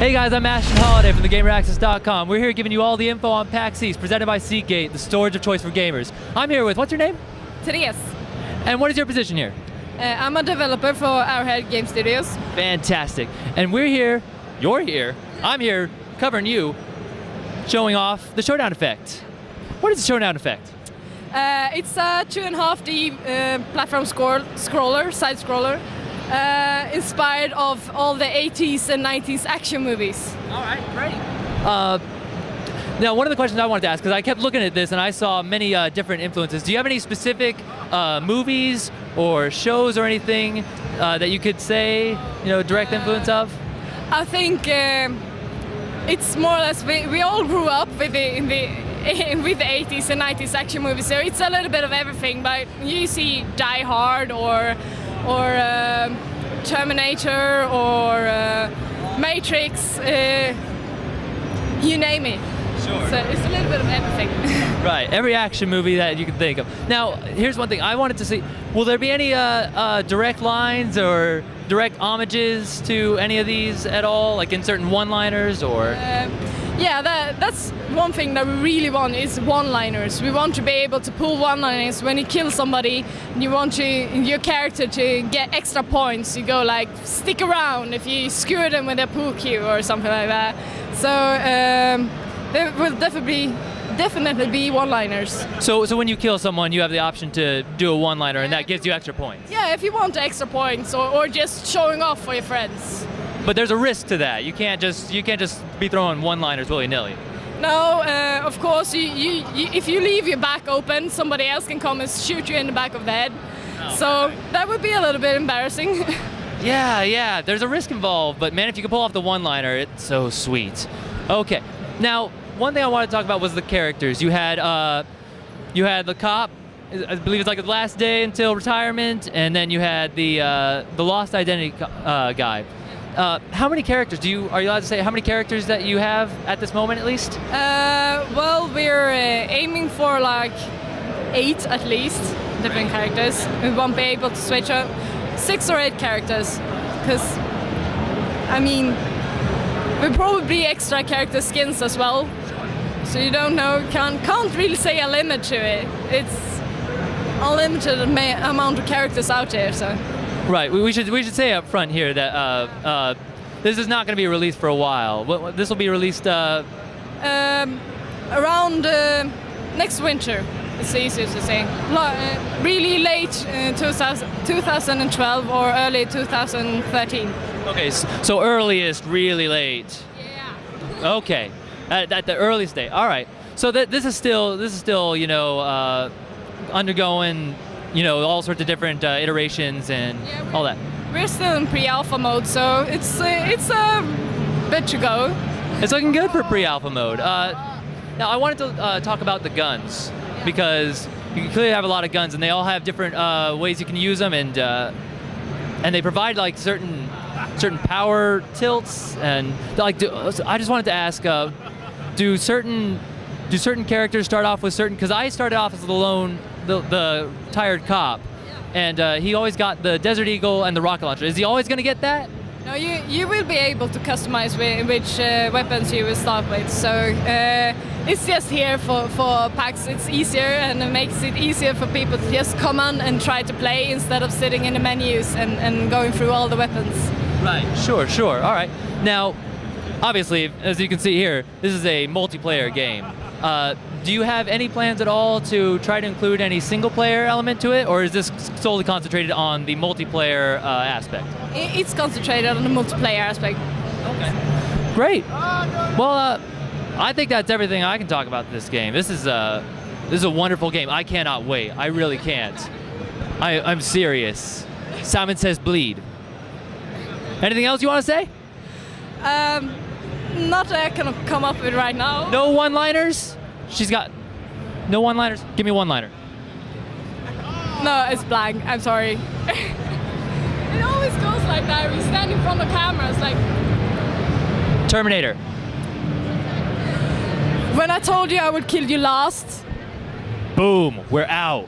Hey guys, I'm Ashton Holiday from theGamerAccess.com. We're here giving you all the info on PAX East, presented by Seagate, the storage of choice for gamers. I'm here with, what's your name? Therese. And what is your position here? I'm a developer for Arrowhead Game Studios. Fantastic. And we're here, you're here, I'm here covering you, showing off the Showdown Effect. What is the Showdown Effect? It's a 2.5D platform scroller, side scroller, inspired of all the 80s and 90s action movies. All right, great. Now, one of the questions I wanted to ask, because I kept looking at this and I saw many different influences. Do you have any specific movies or shows or anything that you could say, direct influence of? I think it's more or less, we all grew up with the 80s and 90s action movies, so it's a little bit of everything, but you see Die Hard or Terminator or Matrix, you name it. Sure. So it's a little bit of everything. Right, every action movie that you can think of. Now, here's one thing I wanted to see. Will there be any direct lines or direct homages to any of these at all, like in certain one-liners or? Yeah, that's one thing that we really want is one-liners. We want to be able to pull one-liners when you kill somebody. You want your character to get extra points. You go like, stick around if you skewer them with a pool cue or something like that. So there will definitely be one-liners. So when you kill someone, you have the option to do a one-liner, and that gives you extra points. Yeah, if you want extra points or just showing off for your friends. But there's a risk to that. You can't just be throwing one-liners willy-nilly. No, of course. If you leave your back open, somebody else can come and shoot you in the back of the head. Oh, so that would be a little bit embarrassing. Yeah. There's a risk involved, but man, if you can pull off the one-liner, it's so sweet. Okay. Now, one thing I wanted to talk about was the characters. You had the cop. I believe it's like the last day until retirement, and then you had the Lost Identity guy. How many characters are you allowed to say how many characters that you have at this moment, at least? Well, we're aiming for like 8 at least different characters. We won't be able to switch up 6 or 8 characters, because I mean we're probably extra character skins as well. So you don't know, can't really say a limit to it. It's unlimited amount of characters out there. So. Right. We should say up front here that this is not going to be released for a while. This will be released around next winter. It's easier to say. Really late 2012 or early 2013. Okay. So earliest, really late. Yeah. Okay. At the earliest date. All right. So this is still undergoing. All sorts of different iterations and all that. We're still in pre-alpha mode, so it's a bit to go. It's looking good for pre-alpha mode. Now, I wanted to talk about the guns, because you can clearly have a lot of guns, and they all have different ways you can use them, and they provide like certain power tilts, and like. I just wanted to ask, do certain characters start off with certain? Because I started off as the tired cop, and he always got the Desert Eagle and the rocket launcher. Is he always going to get that? No, you will be able to customize which weapons you will start with. So it's just here for PAX. It's easier, and it makes it easier for people to just come on and try to play instead of sitting in the menus and going through all the weapons. Right. Sure. All right. Now, obviously, as you can see here, this is a multiplayer game. Do you have any plans at all to try to include any single-player element to it, or is this solely concentrated on the multiplayer aspect? It's concentrated on the multiplayer aspect. Okay. Great. Well, I think that's everything I can talk about this game. This is a wonderful game. I cannot wait. I really can't. I'm serious. Simon says bleed. Anything else you want to say? Not that I can come up with right now. No one-liners? She's got no one-liners? Give me a one-liner. No, it's blank. I'm sorry. It always goes like that. We stand in front of cameras like... Terminator. When I told you I would kill you last. Boom. We're out.